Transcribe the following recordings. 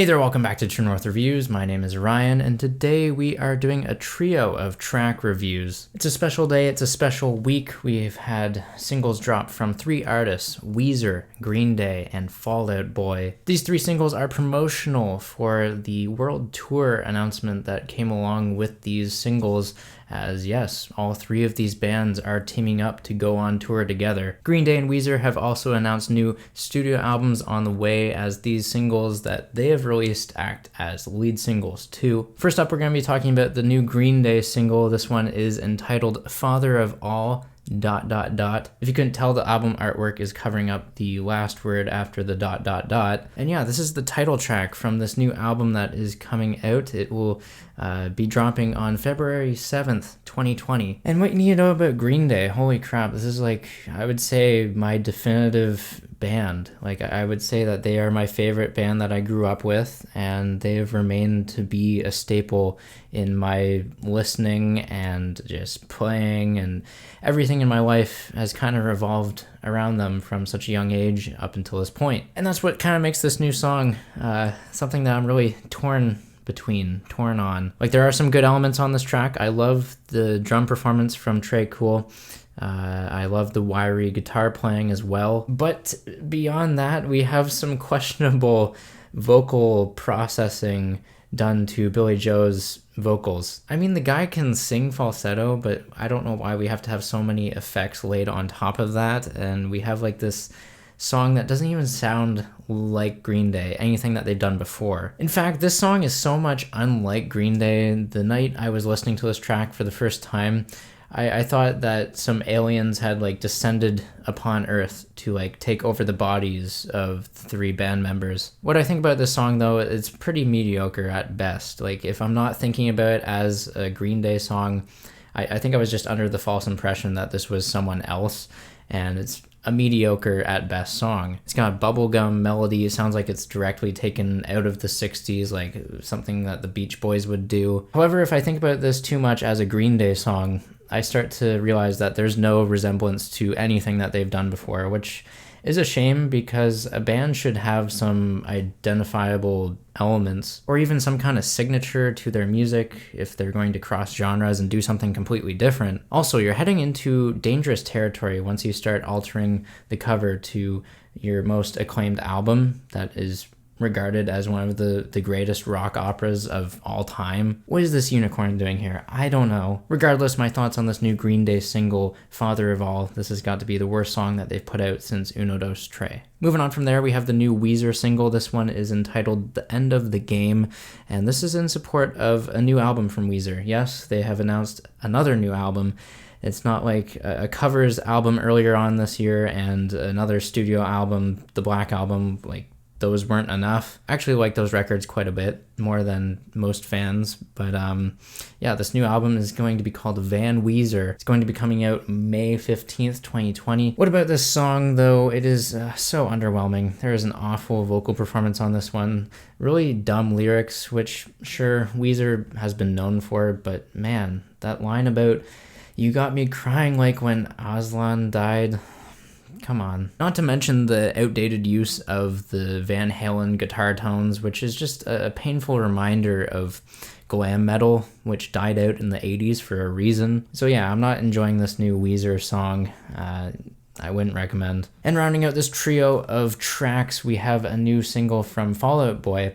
Hey there, welcome back to True North Reviews. My name is Ryan, and today we are doing a trio of track reviews. It's a special day, it's a special week. We've had singles drop from three artists, Weezer, Green Day, and Fall Out Boy. These three singles are promotional for the world tour announcement that came along with these singles, as yes, all three of these bands are teaming up to go on tour together. Green Day and Weezer have also announced new studio albums on the way, as these singles that they have released act as lead singles too. First up, we're going to be talking about the new Green Day single. This one is entitled Father of All ... If you couldn't tell, the album artwork is covering up the last word after the ... And yeah, this is the title track from this new album that is coming out. It will be dropping on February 7th, 2020. And what you need to know about Green Day, holy crap, this is like, I would say, my definitive band. Like, I would say that they are my favorite band that I grew up with, and they have remained to be a staple in my listening and just playing, and everything in my life has kind of revolved around them from such a young age up until this point. And that's what kind of makes this new song something that I'm really torn on. Like, there are some good elements on this track. I love the drum performance from Trey Cool. I love the wiry guitar playing as well. But beyond that, we have some questionable vocal processing done to Billy Joe's vocals. I mean, the guy can sing falsetto, but I don't know why we have to have so many effects laid on top of that. And we have like this song that doesn't even sound like Green Day, anything that they've done before. In fact, this song is so much unlike Green Day. The night I was listening to this track for the first time, I thought that some aliens had like descended upon Earth to like take over the bodies of three band members. What I think about this song though, it's pretty mediocre at best. Like, if I'm not thinking about it as a Green Day song, I think I was just under the false impression that this was someone else, and it's a mediocre at best song. It's got a bubblegum melody. It sounds like it's directly taken out of the 60s, like something that the Beach Boys would do. However, if I think about this too much as a Green Day song, I start to realize that there's no resemblance to anything that they've done before, which is a shame, because a band should have some identifiable elements or even some kind of signature to their music if they're going to cross genres and do something completely different. Also, you're heading into dangerous territory once you start altering the cover to your most acclaimed album that is regarded as one of the greatest rock operas of all time. What is this unicorn doing here? I don't know. Regardless, my thoughts on this new Green Day single, Father of All. This has got to be the worst song that they've put out since Uno Dos Tres. Moving on from there, we have the new Weezer single. This one is entitled The End of the Game, and this is in support of a new album from Weezer. Yes, they have announced another new album. It's not like a covers album earlier on this year and another studio album, the Black Album. Like, those weren't enough. I actually like those records quite a bit, more than most fans. But yeah, this new album is going to be called Van Weezer. It's going to be coming out May 15th, 2020. What about this song, though? It is so underwhelming. There is an awful vocal performance on this one. Really dumb lyrics, which, sure, Weezer has been known for, but man, that line about, "You got me crying like when Aslan died." Come on. Not to mention the outdated use of the Van Halen guitar tones, which is just a painful reminder of glam metal, which died out in the 80s for a reason. So yeah, I'm not enjoying this new Weezer song. I wouldn't recommend. And rounding out this trio of tracks, we have a new single from Fall Out Boy.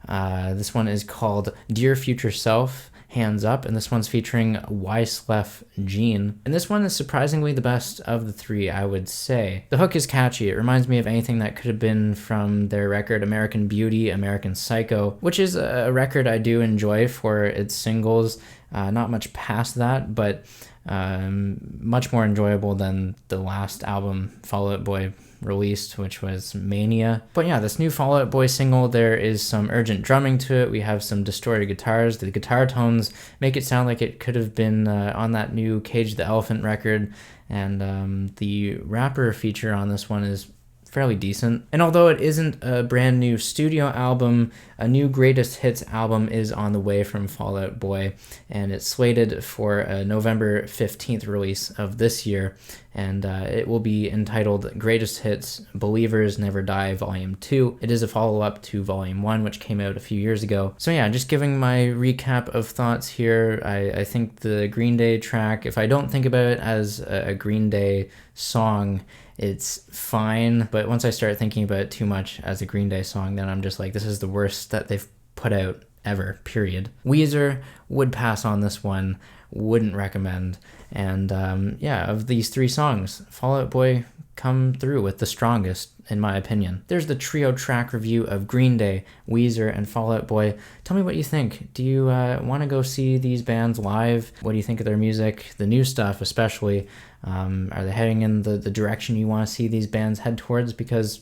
This one is called Dear Future Self, Hands Up, and this one's featuring Wyclef Jean. And this one is surprisingly the best of the three, I would say. The hook is catchy. It reminds me of anything that could have been from their record American Beauty, American Psycho, which is a record I do enjoy for its singles. Not much past that, but much more enjoyable than the last album Fall Out Boy released, which was Mania. But yeah, this new Fall Out Boy single, there is some urgent drumming to it. We have some distorted guitars. The guitar tones make it sound like it could have been on that new Cage the Elephant record. And the rapper feature on this one is fairly decent. And although it isn't a brand new studio album, a new greatest hits album is on the way from Fall Out Boy, and it's slated for a November 15th release of this year, and it will be entitled Greatest Hits Believers Never Die Volume 2. It is a follow-up to Volume 1, which came out a few years ago. So yeah, just giving my recap of thoughts here. I think the Green Day track, if I don't think about it as a Green Day song, it's fine, but once I start thinking about it too much as a Green Day song, then I'm just like, this is the worst that they've put out ever, period. Weezer would pass on this one, wouldn't recommend, and yeah, of these three songs, Fall Out Boy come through with the strongest, in my opinion. There's the trio track review of Green Day, Weezer, and Fall Out Boy. Tell me what you think. Do you want to go see these bands live? What do you think of their music, the new stuff especially? Are they heading in the direction you want to see these bands head towards? Because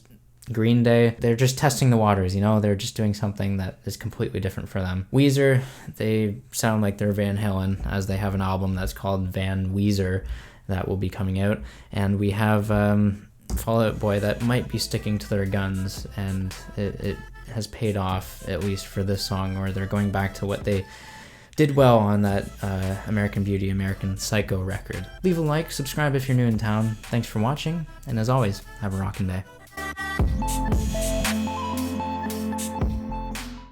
Green Day, they're just testing the waters, you know? They're just doing something that is completely different for them. Weezer, they sound like they're Van Halen, as they have an album that's called Van Weezer that will be coming out. And we have Fall Out Boy that might be sticking to their guns, and it has paid off, at least for this song, or they're going back to what they did well on that American Beauty, American Psycho record. Leave a like, subscribe if you're new in town. Thanks for watching, and as always, have a rockin' day.